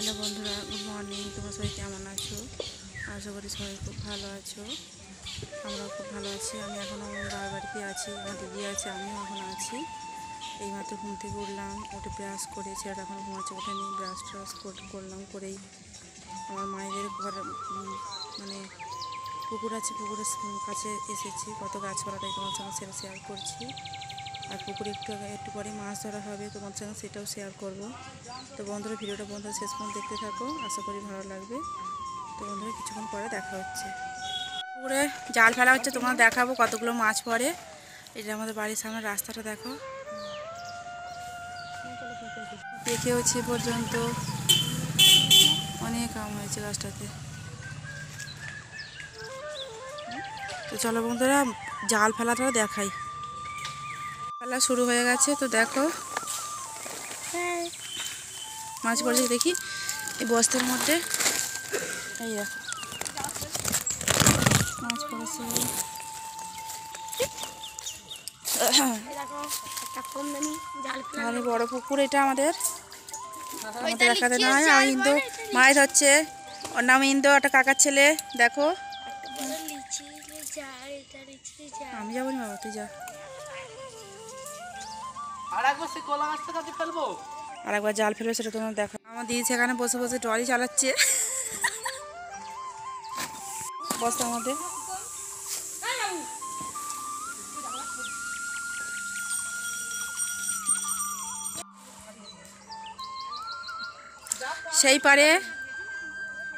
Hello বন্ধুরা, good morning. তোমার সবাই কেমন আছো? আশা করি সবাই খুব ভালো আছো। আমরাও খুব ভালো আছি। আমি এখন আমার বাবার বাড়িতে আছি, আমার দিদি আছে, আমিও এখন আছি। এইমাত্র ঘুম থেকে উঠলাম, উঠে ব্রাশ করে ছেলেটা এখন ঘুমাচ্ছে, ওঠেনি। ব্রাশ ট্রাশ করলাম, করেই আমার মায়েদের ঘর মানে পুকুর আছে, পুকুরের কাছে এসেছি। কত গাছপালা, তাই তোমার সঙ্গে সেটা শেয়ার করছি। আর পুকুরে একটু পরে মাছ ধরা হবে, তোমার সঙ্গে সেটাও শেয়ার করব। তো বন্ধুরা, ভিডিওটা বন্ধুরা শেষ পর্যন্ত দেখতে থাকো, আশা করি ভালো লাগবে। তো বন্ধুরা, কিছুক্ষণ পরে দেখা হচ্ছে। পুকুরে জাল ফেলা হচ্ছে, তোমরা দেখাবো কতগুলো মাছ পড়ে। এটা আমাদের বাড়ির সামনে রাস্তাটা দেখো, দেখেওছি পর্যন্ত অনেক আম হয়েছে গাছটাতে। তো চলো বন্ধুরা, জাল ফেলাটা দেখাই। ফেলা শুরু হয়ে গেছে, তো দেখো মাছ পড়েছে, দেখি এই বস্তার মধ্যে। এই দেখো মাছ পড়েছে। বড় পুকুর এটা আমাদের দেখাতে নয়। আমি ইন্দু মাছ ধরছে, ওর নাম ইন্দু, একটা কাকার ছেলে। দেখো আমি যাবো না বাবা, তুই যা। আর একবার জাল ফেলবে, সেটা তোমার দেখো। আমার দিদি সেখানে বসে বসে ট্রলি চালাচ্ছে বস্তার মধ্যে। সেই পারে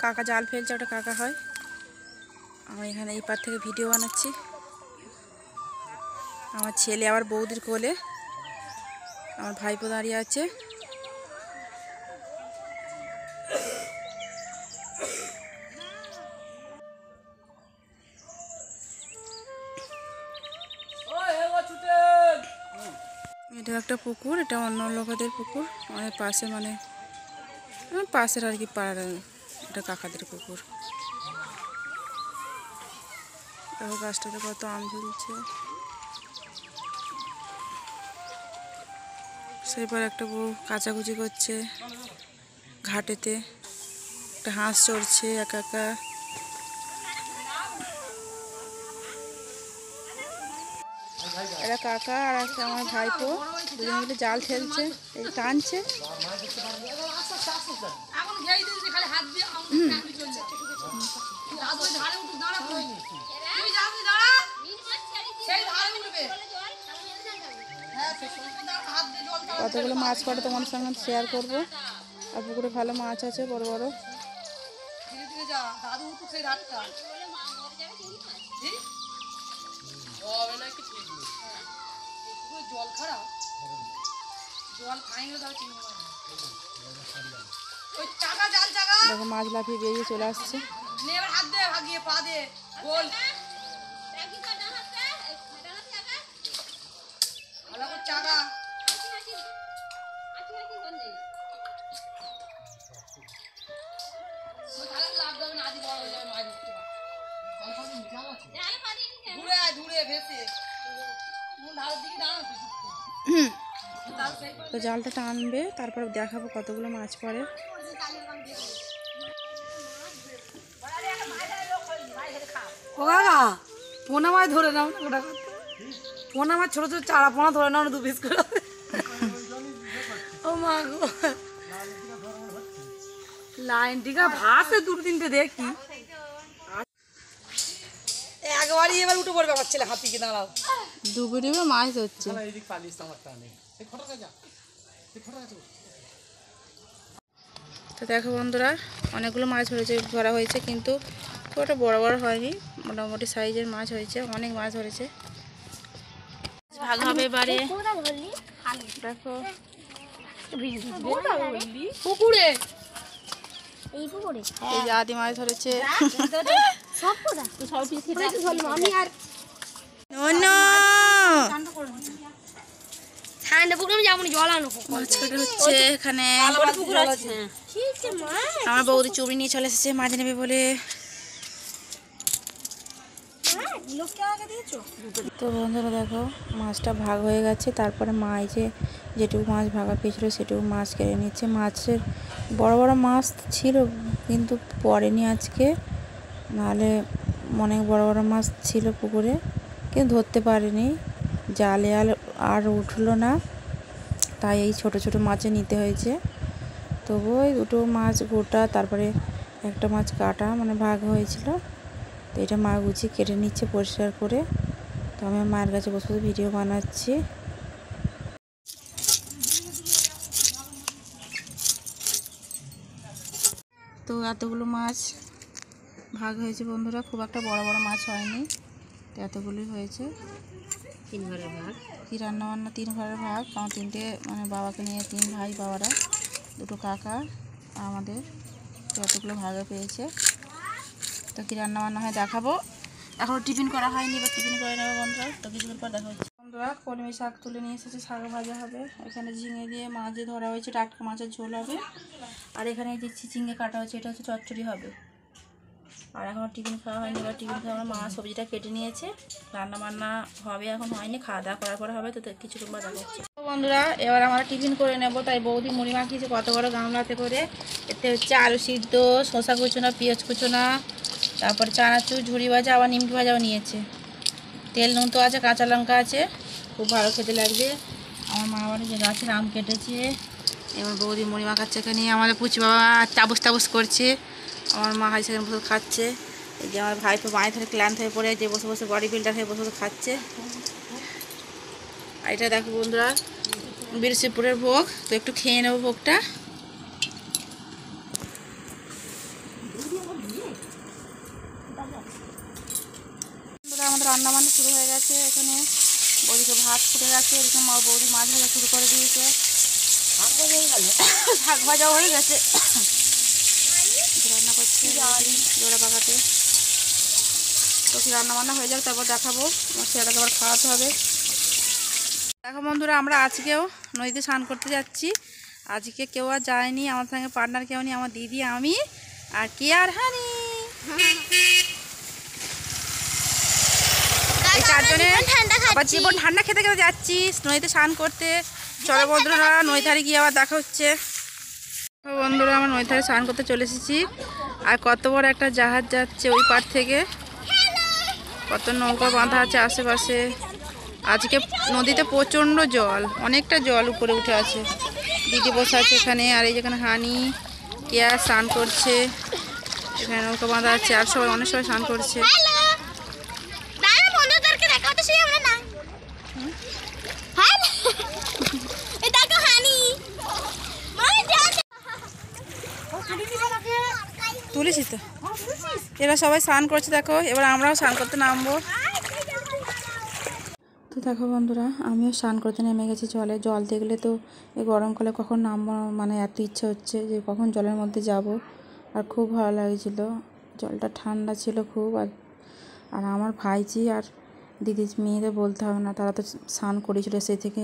কাকা জাল ফেলছে, ওটা কাকা হয়। আমি এখানে এই পার থেকে ভিডিও বানাচ্ছি। আমার ছেলে আবার বৌদির কোলে, আমার ভাইপো দাঁড়িয়ে আছে। এটা একটা পুকুর, এটা অন্য লোকেদের পুকুর, আমাদের পাশে মানে পাশের আর কি পাড়ার, এটা কাকাদের পুকুর। দেখো গাছটাতে কত আম ঝুলছে। সেইবার একটা বউ কাচাকুচি করছে ঘাটেতে, একটা হাঁস চড়ছে একা একা। এরা কাকা আর একটা আমার ভাইপো, দুজন মিলে জাল ফেলছে, এই টানছে। কতগুলো মাছ পড়ে তোমার সঙ্গে শেয়ার করবো। আর পুকুরে ভালো মাছ আছে, বড় বড়। দেখো মাছ লাফিয়ে বেরিয়ে চলে আসছে। তো জালটা টানবে, তারপর দেখাবো কতগুলো মাছ পড়ে। ও কাকা, পোনা মাছ ধরে নাও না, গোটা পোনা মাছ, ছোট ছোট চারা পোনা ধরে নাও না, 2 পিস করে। ও মা গো, লাইন টিকা ভাসে 2-3টে দেখি। একবারই এবার উঠে পড়বে আমার ছেলে, হাতিকে দাঁড়াও। ডুবে ডুবে মাছ ধরছে। তো দেখো বন্ধুরা, অনেকগুলো মাছ ধরা হয়েছে, কিন্তু খুব একটা বড় বড় হয়নি, মোটামুটি সাইজের মাছ হয়েছে। অনেক মাছ ধরেছে। ভাগ হবে এবারে। দেখো পুকুরে, এই যে আদি মাছ ধরেছে। এখানে আমার বৌদি চুবড়ি নিয়ে চলে এসেছে মাছ নেবে বলে। তো বন্ধুরা দেখো মাছটা ভাগ হয়ে গেছে। তারপরে মা এই যে যেটুকু মাছ ভাগা পেয়েছিলো সেটুকু মাছ কেড়ে নিচ্ছে। মাছের বড় বড় মাছ ছিল কিন্তু পড়েনি আজকে, নাহলে অনেক বড় বড় মাছ ছিল পুকুরে কিন্তু ধরতে পারিনি, জালে আর উঠলো না, তাই এই ছোট ছোট মাছে নিতে হয়েছে। তবু ওই দুটো মাছ গোটা, তারপরে একটা মাছ কাটা মানে ভাগ হয়েছিল। তো এটা মা গুছিয়ে কেটে নিচ্ছে পরিষ্কার করে। তো আমি মায়ের কাছে বসে বসে ভিডিও বানাচ্ছি। তো এতগুলো মাছ ভাগ হয়েছে বন্ধুরা, খুব একটা বড় বড় মাছ হয়নি, তো এতগুলোই হয়েছে। 3 ঘরের ভাগ। কি রান্নাবান্না 3 ঘরের ভাগ, কারণ 3টে মানে বাবাকে নিয়ে 3 ভাই বাবারা, 2টো কাকা আমাদের, তো এতগুলো ভাগে পেয়েছে। তো কী রান্নাবান্না হয় দেখাবো। এখন টিফিন করা হয়নি, এবার টিফিন করে নেবো বন্ধুরা। তো কিছুক্ষণ পর দেখা হচ্ছে। বন্ধুরা কলমি শাক তুলে নিয়ে এসেছে, শাক ভাজা হবে। এখানে ঝিঙে দিয়ে মাছ দিয়ে ধরা হয়েছে, টাটকা মাছের ঝোল হবে। আর এখানে যে চিচিঙ্গে কাটা হয়েছে এটা হচ্ছে চচ্চড়ি হবে। আর এখন টিফিন খাওয়া হয়নি, এবার টিফিন খাওয়া মা সবজিটা কেটে নিয়েছে, রান্না বান্না হবে, এখন হয়নি, খাওয়া দাওয়া করার পরে হবে। তো কিছুক্ষণ পর দেখা হচ্ছে। তো বন্ধুরা এবার আমরা টিফিন করে নেব, তাই বৌদি মুড়ি মাখিয়েছে কত বড় গামলাতে করে। এতে হচ্ছে আলু সিদ্ধ, শসা কুচোনা, পেঁয়াজ কুচোনা, তারপর চানাচুর, ঝুড়ি ভাজা, আবার নিমকি ভাজাও নিয়েছে। তেল নুন তো আছে, কাঁচা লঙ্কা আছে, খুব ভালো খেতে লাগবে। আমার মা বাড়ি যে গাছের আম কেটেছে, এবার বৌদি মুড়ি মাখাচ্ছে। এখানে আমাদের পুচি বাবা চাবুস টাবুস করছে, আমার মা হাই সেখানে বসে খাচ্ছে। এই যে আমার ভাই তো মায়ের ধরে ক্লান্ত হয়ে পড়ে যে বসে বসে বডি বিল্ডার হয়ে বসে বসে খাচ্ছে। আর এটা দেখো বন্ধুরা বীরশিবপুরের ভোগ, তো একটু খেয়ে নেবো ভোগটা। আমাদের রান্না বান্না শুরু হয়ে গেছে। এখানে বৌদিকে ভাত ফুটে গেছে, এরকম বৌদি মাছ ভাজা শুরু করে দিয়েছে। শাক ভাজাও হয়ে গেছে, রান্না করছে জোড়া পাকাতে। তো কি রান্না বান্না হয়ে যাক, তারপর দেখাবো। আমার ছেলেটাকে আবার খাওয়াতে হবে। দেখো বন্ধুরা আমরা আজকেও নদীতে স্নান করতে যাচ্ছি। আজকে কেউ আর যায়নি, আমার সঙ্গে পার্টনার কেউ নেই, আমার দিদি, আমি আর কি আর হানি, এই 4 জনে আবার জীবন ঠান্ডা খেতে খেতে যাচ্ছি নদীতে স্নান করতে। চলো বন্ধুরা নদী ধারে গিয়ে আবার দেখা হচ্ছে। বন্ধুরা আমরা নদী ধারে স্নান করতে চলে এসেছি। আর কত বড় একটা জাহাজ যাচ্ছে ওই পার থেকে, কত নৌকা বাঁধা আছে আশেপাশে। আজকে নদীতে প্রচণ্ড জল, অনেকটা জল উপরে উঠে আছে। দিদি বসে আছে এখানে, আর এই যেখানে হানি কেয়া স্নান করছে, এখানে নৌকা বাঁধা আছে, আর সবাই অনেক সবাই স্নান করছে। তুলেছি তো, এরা সবাই স্নান করছে দেখো, এবার আমরাও স্নান করতে নামবো। তো দেখো বন্ধুরা আমিও স্নান করতে নেমে গেছি জলে। জল দেখলে তো এই গরমকালে কখন নামবো মানে এত ইচ্ছে হচ্ছে যে কখন জলের মধ্যে যাব। আর খুব ভালো লাগছিল, জলটা ঠান্ডা ছিল খুব। আর আমার ভাইজি আর দিদি মেয়েদের বলতে হবে না, তারা তো স্নান করেছিল, সেই থেকে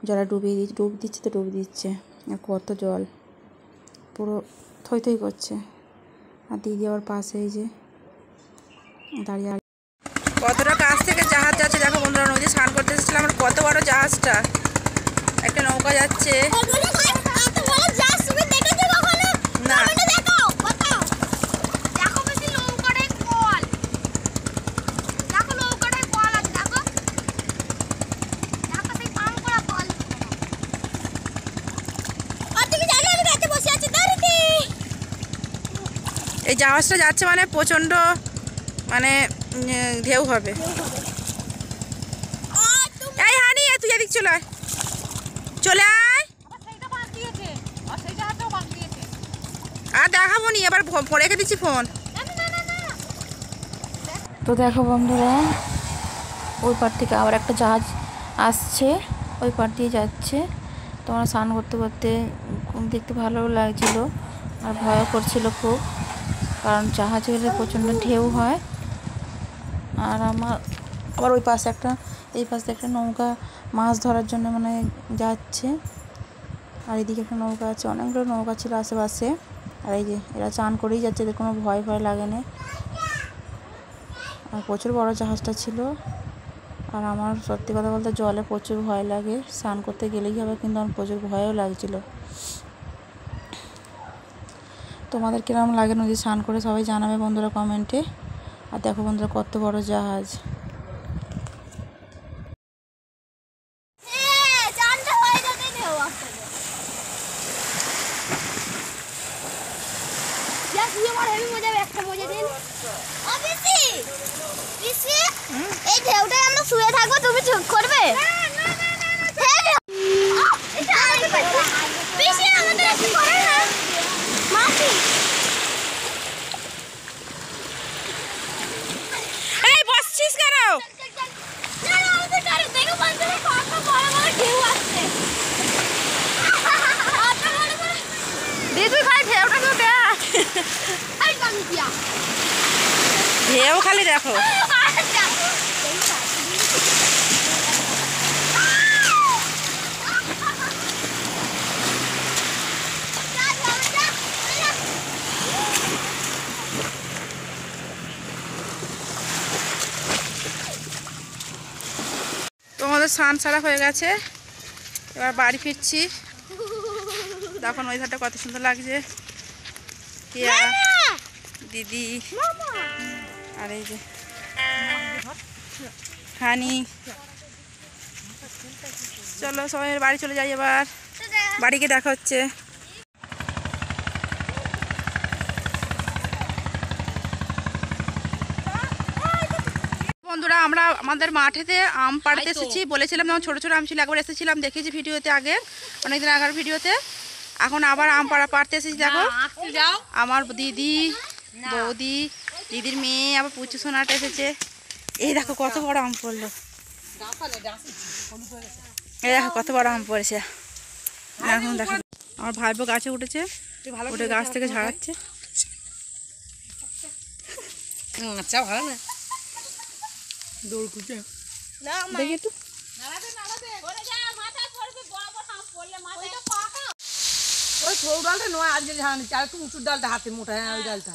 জলে ডুব দিচ্ছে তো ডুব দিচ্ছে। আর কত জল, পুরো থই থই করছে। আর দিদি আবার পাশে এই যে দাঁড়িয়ে। কতটা কাছ থেকে জাহাজ যাচ্ছে দেখো বন্ধুরা, নদী স্নান করতে এসেছিলাম। আমরা কত বড় জাহাজটা, একটা নৌকা যাচ্ছে না। এই জাহাজটা যাচ্ছে মানে প্রচণ্ড মানে ঢেউ হবে। এই হানি তুই এদিক চলে আয়, চলে আয়। আর দেখাবো নি, এবার রেখে দিচ্ছি ফোন। তো দেখো বন্ধুরা ওই পার থেকে আবার একটা জাহাজ আসছে, ওই পার দিয়ে যাচ্ছে। তোমরা স্নান করতে করতে দেখতে ভালো লাগছিল আর ভয়ও করছিল খুব, কারণ জাহাজে গেলে প্রচণ্ড ঢেউ হয়। আর আবার ওই পাশে এই পাশে একটা নৌকা মাছ ধরার জন্য মানে যাচ্ছে। আর এদিকে একটা নৌকা আছে, অনেকগুলো নৌকা ছিল আশেপাশে। আর এই যে এরা চান করেই যাচ্ছে, এদের কোনো ভয় লাগে না। আর প্রচুর বড় জাহাজটা ছিল। আর আমার সত্যি কথা বলতে জলে প্রচুর ভয় লাগে, স্নান করতে গেলেই হবে, কিন্তু আমার প্রচুর ভয়ও লাগছিল। তোমাদের কিরকম লাগে নদী স্নান করে সবাই জানাবে বন্ধুরা কমেন্টে। আর দেখো বন্ধুরা কত বড় জাহাজ। এই ঢেউটাই আমরা শুয়ে থাকবো, তুমি চুপ করবে? এই বসছিস কেন? দিদি ভাই ঢেউটা তো দেখ, ঢেউ খালি দেখো। তোমাদের স্নান সারা হয়ে গেছে, এবার বাড়ি ফিরছি। দেখো ওই ধারটা কত সুন্দর লাগছে। টিয়া, দিদি, আর এই যে হানি। চলো সবাই বাড়ি চলে যাই, এবার বাড়িকে দেখা হচ্ছে। বন্ধুরা আমরা আমাদের মাঠেতে আম পাড়তে এসেছি, বলেছিলাম যখন ছোটো ছোটো আম ছিল একবার এসেছিলাম, দেখেছি ভিডিওতে, আগে অনেকদিন আগের ভিডিওতে। এখন আবার আম পাড়তে এসেছি। দেখো আমার দিদি, বৌদি, দিদির মেয়ে, আবার পুচু সোনাটা এসেছে। এই দেখো কত বড় আম পড়লো, এই দেখো কত বড় আম পড়েছে। এখন দেখো আমার ভাইপো গাছে উঠেছে, উঠে গাছ থেকে ঝাড়াচ্ছে। আচ্ছা ভালো না দেখি একটু। ওই সরু ডালটা নয়, আজকে ঝাড়া নিচ্ছে, আর একটু উঁচুর ডালটা হাতে মোটা, হ্যাঁ ওই ডালটা।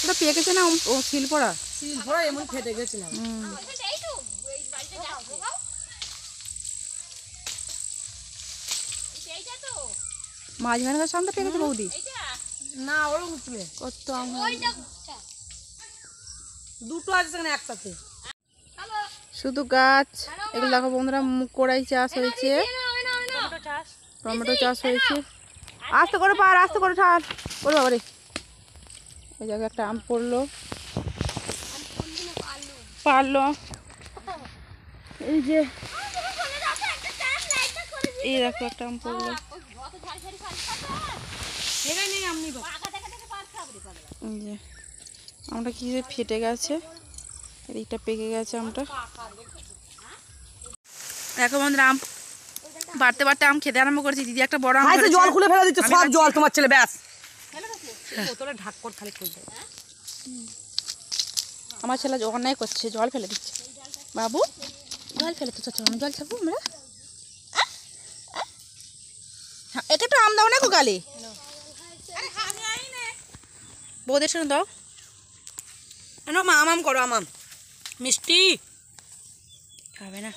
ওটা পেকেছে না ও শিল পড়া? শিল ভরা এমন ফেটে গেছিলাম। মাঝখানে গাছ আমটা পেকেছে বৌদি? না ওরকম উঠবে, কত আম দুটো আছে সেখানে একসাথে। শুধু গাছ। এগুলো দেখো বন্ধুরা, কড়াই চাষ হয়েছে, টমেটো চাষ হয়েছে। আস্তে করে পার, আস্তে করে ঠার ওরে বাবারে। এই জায়গায় একটা আম পড়লো, পারলো। এই যে এই দেখো একটা আম পড়লো। এই যে আমটা কি ফেটে গেছে, এদিকটা পেকে গেছে আমটা। দেখো বন্ধুরা আম বাড়তে বাড়তে আম খেতে আরম্ভ করেছি। দিদি একটা বড় আম ধরেছে। জল খুলে ফেলে দিচ্ছে, সব জল তোমার ছেলে, ব্যাস বোতলে ঢাক করে খালি খুলবে। আমার ছেলে অন্যায় করছে, জল ফেলে দিচ্ছে। বাবু জল ফেলে তো আমি জল খাবো আমরা। হ্যাঁ এটা একটু আম দাও না গো গালে, বৌদের সঙ্গে দাও। মা আম করো, আম মিষ্টি খাবে না।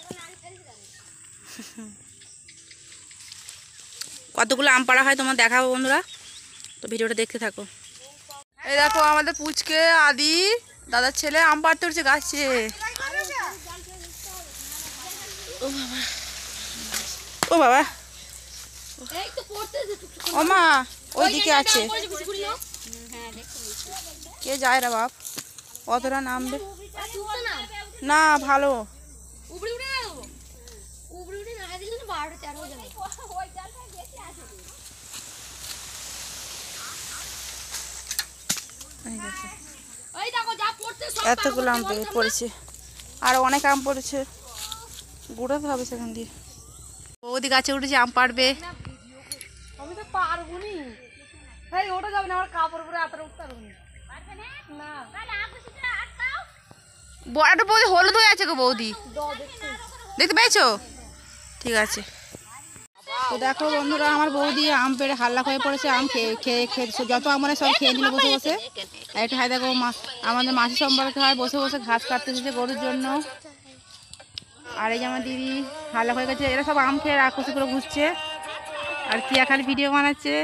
কতগুলো আম পাড়া হয় তোমার দেখাবো বন্ধুরা, তো ভিডিওটা দেখতে থাকো। এই দেখো আমাদের পুচকে আদি দাদার ছেলে আম পাড়তে উঠছে গাছে। ও বাবা, ও মা ওইদিকে আছে, কে যায় রে বাপ, অতটা নামবে না। ভালো এতগুলো আম পড়েছে, আর অনেক আম পড়েছে, গুড়াতে হবে সেখান দিয়ে। বৌদি গাছে উঠেছে আম পাড়বে। আমি তো পারবো নি, এই ওটা যাবে না, আমার কাপড় পরে আতর উঠতে পারবো না। একটা বৌদি হলুদ হয়ে আছে গো বৌদি, দেখতে পেয়েছো? ঠিক আছে। তো দেখো বন্ধুরা, আমার বৌদি আম পেড়ে হাল্লা হয়ে পড়েছে। আম খেয়ে খেয়ে খেয়ে যত আম মানে সব খেয়ে নিল বসে বসে। আর একটা হয় দেখো আমাদের মাসি সম্পর্কে হয় বসে বসে ঘাস কাটতে এসেছে গরুর জন্য। আর এই যে আমার দিদি হাল্লা হয়ে গেছে। এরা সব আম খেয়ে রাক্ষসি করে ঘুরছে। আর কি খালি ভিডিও বানাচ্ছে।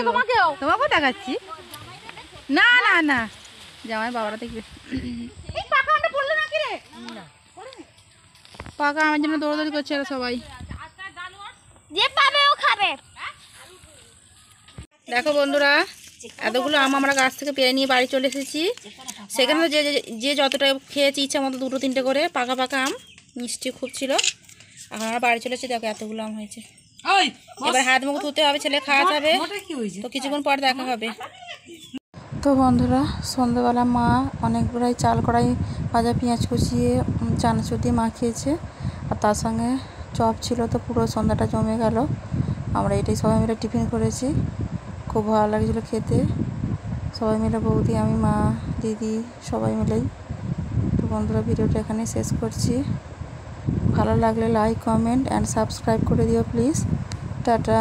তোমাকেও দেখাচ্ছি। না না না, জামাই বাবারা দেখবে। পাকা আমার জন্য দৌড়াদৌড়ি করছে এরা সবাই। যে পাবে ও খাবে। দেখো বন্ধুরা, এতগুলো আম আমরা গাছ থেকে পেরে নিয়ে বাড়ি চলে এসেছি। সেখানে যে যে যতটা খেয়েছি ইচ্ছা মতো 2-3টে করে পাকা পাকা আম, মিষ্টি খুব ছিল। এখন আমরা বাড়ি চলে এসেছি। দেখো এতগুলো আম হয়েছে। এবার হাত মুখ ধুতে হবে, ছেলে খাওয়াতে হবে। তো কিছুক্ষণ পর দেখা হবে। তো বন্ধুরা, সন্ধ্যাবেলা মা অনেকগুলাই চাল কড়াই ভাজা পেঁয়াজ কুচিয়ে চানাচুর দিয়ে মাখিয়েছে। আর তার সঙ্গে চপ ছিল। তো পুরো সন্ধ্যাটা জমে গেল। আমরা এটাই সবাই মিলে টিফিন করেছি। খুব ভালো লাগছিলো খেতে। সবাই মিলে, বৌদি, আমি, মা, দিদি সবাই মিলেই। তো বন্ধুরা, ভিডিওটা এখানে শেষ করছি। ভালো লাগলে লাইক, কমেন্ট অ্যান্ড সাবস্ক্রাইব করে দিও প্লিজ। টাটা।